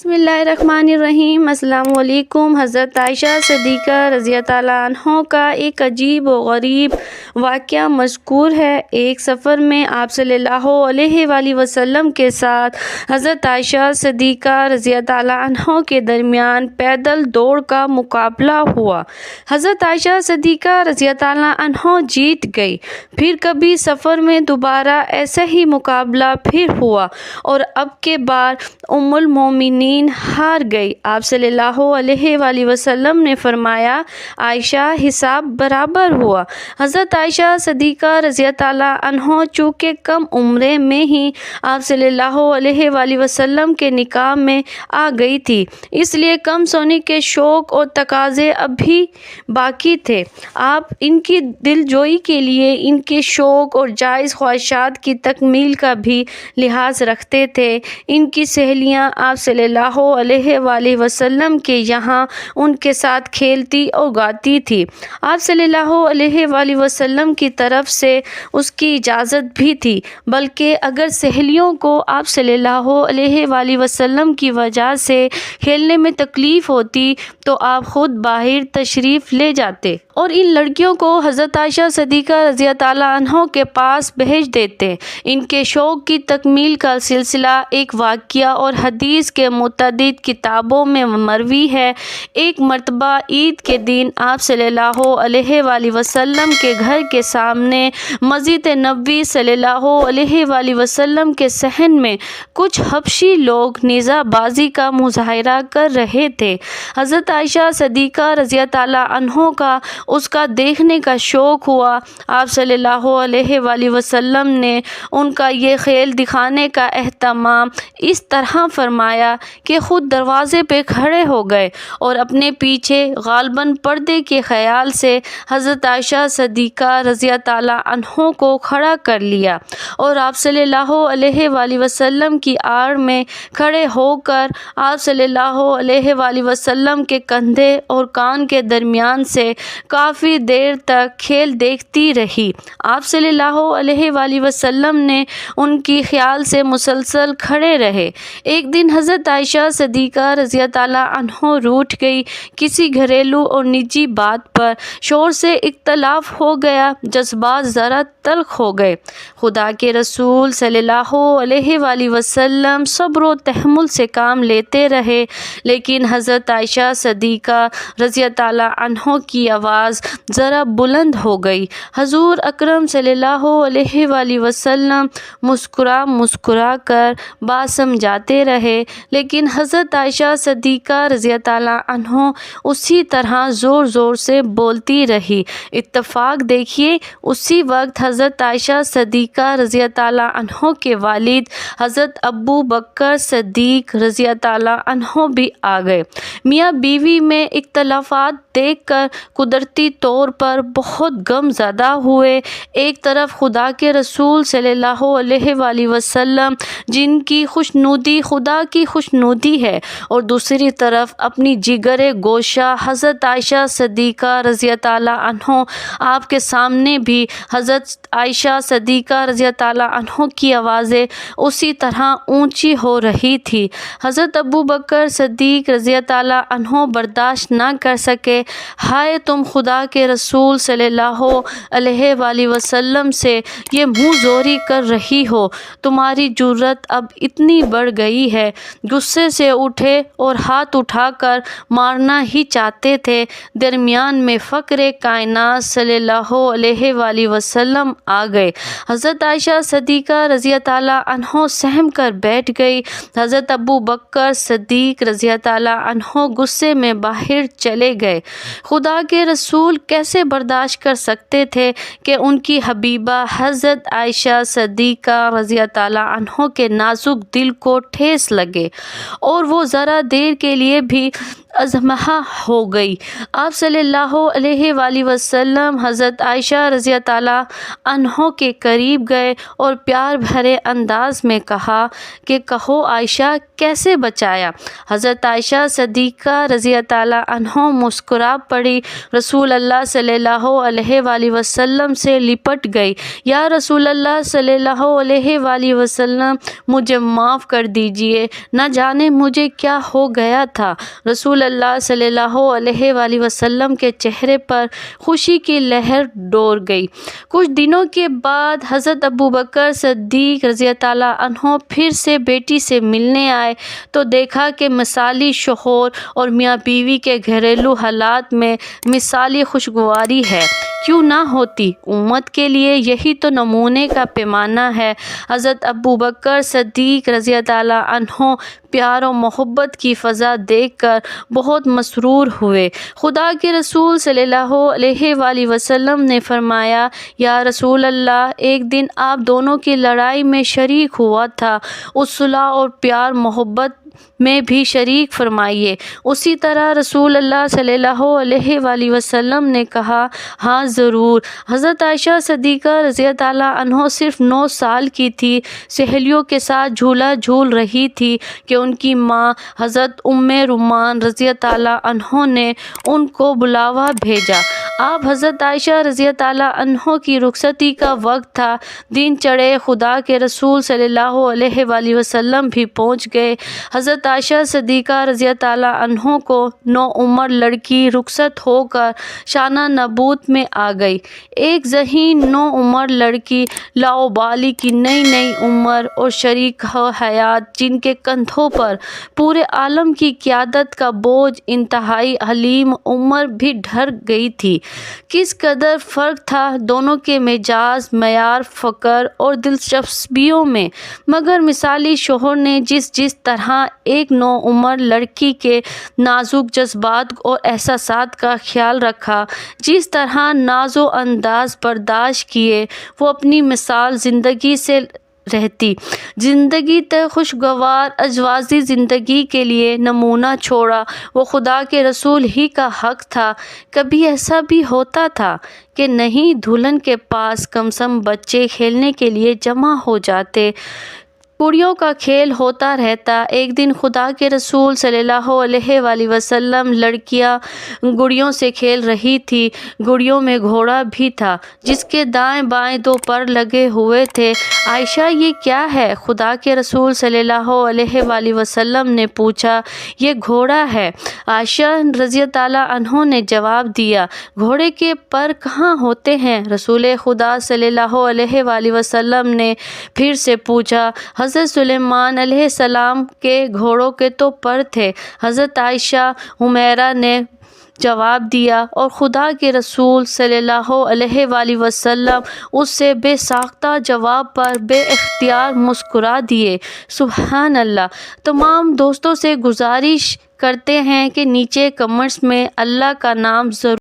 बिस्मिल्लाहिर्रहमानिर्रहीम। अस्सलाम वालेकुम। हज़रत आयशा सिद्दीक़ा रज़ी ताला अन्हा का एक अजीब व गरीब वाक़या मज़कूर है। एक सफ़र में आप सल्लल्लाहु अलैहि वसल्लम के साथ हज़रत आयशा सिद्दीक़ा रज़ी ताला अन्हा के दरमियान पैदल दौड़ का मुकाबला हुआ। हज़रत आयशा सिद्दीक़ा रज़ी ताला अन्हा जीत गई। फिर कभी सफ़र में दोबारा ऐसा ही मुकाबला फिर हुआ और अब के बार उम्मुल मोमिनीन हार गई। आप सल्लल्लाहु अलैहि वसल्लम ने फरमाया, आयशा हिसाब बराबर हुआ। हज़रत आयशा सिद्दीक़ा रज़ी ताला अन्हा चूँकि कम उम्र में ही आप सल्लल्लाहु अलैहि वसल्लम के निकाह में आ गई थी, इसलिए कम सोने के शौक़ और तकाज़े अभी बाकी थे। आप इनकी दिलजोई के लिए इनके शौक़ और जायज़ ख्वाहिशात की तकमील का भी लिहाज रखते थे। इनकी सहेलियाँ आप सल्लल्लाहु अलैहि वसल्लम के यहाँ उनके साथ खेलती और गाती थी। आप सल्लल्लाहु अलैहि वसल्लम की तरफ से उसकी इजाज़त भी थी, बल्कि अगर सहेलियों को आप सल्लल्लाहु अलैहि वसल्लम की वजह से खेलने में तकलीफ़ होती तो आप ख़ुद बाहर तशरीफ़ ले जाते और इन लड़कियों को हज़रत आयशा सिद्दीक़ा रज़ी ताला अन्हा के पास भेज देते। इनके शौक़ की तकमील का सिलसिला एक वाक़या और हदीस के मुतअद्दिद किताबों में मरवी है। एक मरतबा ईद के दिन आप सल्लल्लाहु अलैहि वसल्लम के घर के सामने मस्जिद नबवी सल्लल्लाहु अलैहि वसल्लम के सहन में कुछ हबशी लोग निज़ाबाजी का मुज़ाहरा कर रहे थे। हज़रत आयशा सिद्दीक़ा रज़ी ताला अन्हा का उसका देखने का शौक़ हुआ। आप सल्लल्लाहु अलैहि वसल्लम ने उनका ये खेल दिखाने का एहतमाम इस तरह फरमाया कि ख़ुद दरवाज़े पे खड़े हो गए और अपने पीछे गालबन पर्दे के ख़याल से हज़रत आयशा सिद्दीक़ा रज़ी ताला अन्हा को खड़ा कर लिया और आप सल्लल्लाहु अलैहि वसल्लम की आड़ में खड़े होकर आप सल्लल्लाहु अलैहि वसल्लम के कंधे और कान के दरमियान से काफ़ी देर तक खेल देखती रही। आप सल्लल्लाहु अलैहि वसल्लम ने उनकी ख्याल से मुसलसल खड़े रहे। एक दिन हज़रत आयशा सिद्दीक़ा रज़ी ताला अन्हा रूठ गई। किसी घरेलू और निजी बात पर शोर से इख्तलाफ हो गया, जज्बात ज़रा तल्ख़ हो गए। खुदा के रसूल सल्लल्लाहु अलैहि वसल्लम सब्र व तहम्मुल से काम लेते रहे, लेकिन हज़रत आयशा सिद्दीक़ा रज़ी ताला अन्हा की आवाज़ ज़रा बुलंद हो गई। हज़ूर अकरम सल्लल्लाहु अलैहि वसल्लम मुस्कुरा कर बात समझाते रहे, लेकिन हज़रत आयशा सिद्दीक़ा रज़ी ताला अन्हा उसी तरह ज़ोर ज़ोर से बोलती रही। इत्तफ़ाक देखिए, उसी वक्त हज़रत आयशा सिद्दीक़ा रज़ी ताला अन्हा के वालिद हज़रत अबू बकर सिद्दीक़ रज़ी ताला अन्हा भी आ गए। मियाँ बीवी में इख्तलाफ़ात देखकर कुदरती तौर पर बहुत गमज़दा हुए। एक तरफ खुदा के रसूल सल्लल्लाहु अलैहि वसल्लम जिनकी खुशनुदी खुदा की खुशनुदी है, और दूसरी तरफ अपनी जिगरे गोशा हज़रत आयशा सिद्दीक़ा रज़ी ताला अन्हा। आपके सामने भी हज़रत आयशा सिद्दीक़ा रज़ी ताला अन्हा की आवाज़ें उसी तरह ऊंची हो रही थी। हज़रत अबू बकर सिद्दीक़ रज़ी ताला अन्हा बर्दाश्त ना कर सके। हाय, तुम खुदा के रसूल सल्लल्लाहु अलैहि वसल्लम से ये मुँह ज़ोरी कर रही हो, तुम्हारी जुर्रत अब इतनी बढ़ गई है। गुस्से से उठे और हाथ उठाकर मारना ही चाहते थे। दरमियान में फ़क्र कायनात सल्लल्लाहु अलैहि वसल्लम आ गए। हज़रत आयशा सिद्दीक़ा रज़ी ताला अन्हा सहम कर बैठ गई। हज़रत अबू बकर सिद्दीक़ रज़ी ताला अन्हा गुस्से में बाहर चले गए। खुदा के रसूल कैसे बर्दाश्त कर सकते थे कि उनकी हबीबा हज़रत आयशा सिद्दीक़ा रज़ी ताला अन्हा के नाजुक दिल को ठेस लगे, और वो ज़रा देर के लिए भी ازمہا ہو گئی۔ آپ صلی اللہ علیہ وآلہ وسلم حضرت عائشہ رضی تعالیٰ عنہا کے قریب گئے اور پیار بھرے انداز میں کہا کہ کہو عائشہ کیسے بچایا؟ حضرت عائشہ صدیقہ رضی تعالیٰ عنہا مسکرا پڑی، رسول اللہ صلی اللہ علیہ وآلہ وسلم سے لپٹ گئی، یا رسول اللہ صلی اللہ علیہ وآلہ وسلم مجھے معاف کر دیجئے، نہ جانے مجھے کیا ہو گیا تھا۔ رسول اللہ صلی اللہ علیہ وآلہ وسلم کے چہرے پر خوشی کی لہر دوڑ گئی۔ کچھ دنوں کے بعد حضرت ابوبکر صدیق رضی تعالیٰ عنہ پھر سے بیٹی سے ملنے آئے تو دیکھا کہ مثالی شوہر اور میاں بیوی کے گھریلو حالات میں مثالی خوشگواری ہے، کیوں نہ ہوتی؟ امت کے لیے یہی تو نمونے کا پیمانہ ہے۔ حضرت ابوبکر صدیق رضی تعالیٰ عنہ پیار و محبت کی فضا دیکھ کر بہت مسرور ہوئے۔ خدا کے رسول صلی اللہ علیہ وآلہ وسلم نے فرمایا، یا رسول اللہ، ایک دن آپ دونوں کی لڑائی میں شریک ہوا تھا، اس صلح اور پیار محبت میں بھی شریک فرمائیے۔ اسی طرح رسول اللہ صلی اللہ علیہ وآلہ وسلم نے کہا، ہاں ضرور۔ حضرت عائشہ صدیقہ رضی تعالیٰ عنہ صرف 9 سال کی تھی، سہیلیوں کے ساتھ جھولا جھول رہی تھی کہ ان کی ماں حضرت ام رومان رضی تعالیٰ عنہ نے ان کو بلاوا بھیجا۔ آپ حضرت عائشہ رضی تعالیٰ عنہ کی رخصتی کا وقت تھا، دن چڑھے، خدا کے رسول صلی اللہ علیہ وآلہ وسلم بھی پہنچ گئے۔ حضرت عائشہ صدیقہ رضی تعالیٰ عنہ کو نوعمر لڑکی رخصت ہو کر شانہ نبوت میں آ گئی۔ ایک ذہین نوعمر لڑکی، لاابالی کی نئی عمر اور شریک حیات جن کے کندھوں پر پورے عالم کی قیادت کا بوجھ، انتہائی حلیم عمر بھی ڈر گئی تھی۔ کس قدر فرق تھا دونوں کے مزاج، معیار، فکر اور دلچسپیوں میں، مگر مثالی شوہر نے جس طرح ایک نوعمر لڑکی کے نازک جذبات اور احساسات کا خیال رکھا، جس طرح ناز و انداز برداشت کیے، وہ اپنی مثال زندگی سے رہتی زندگی تک خوشگوار ازواجی زندگی کے لیے نمونہ چھوڑا۔ وہ خدا کے رسول ہی کا حق تھا۔ کبھی ایسا بھی ہوتا تھا کہ نہیں دلہن کے پاس کم سم بچے کھیلنے کے لیے جمع ہو جاتے، گڑیوں کا کھیل ہوتا رہتا۔ ایک دن خدا کے رسول صلی اللہ علیہ وآلہ وسلم لڑکیاں گڑیوں سے کھیل رہی تھی، گڑیوں میں گھوڑا بھی تھا جس کے دائیں بائیں 2 پر لگے ہوئے تھے۔ عائشہ یہ کیا ہے؟ خدا کے رسول صلی اللہ علیہ وآلہ وسلم نے پوچھا۔ یہ گھوڑا ہے، عائشہ رضی تعالیٰ عنہ نے جواب دیا۔ گھوڑے کے پر کہاں ہوتے ہیں؟ رسول خدا صلی اللہ علیہ وآلہ وسلم نے پھر سے پوچھا۔ حضرت سلیمان علیہ السلام کے گھوڑوں کے تو پر تھے، حضرت عائشہ حمیرہ نے جواب دیا، اور خدا کے رسول صلی اللہ علیہ وآلہ وسلم اس سے بے ساختہ جواب پر بے اختیار مسکرا دیے۔ سبحان اللہ۔ تمام دوستوں سے گزارش کرتے ہیں کہ نیچے کمنٹس میں اللہ کا نام ضرور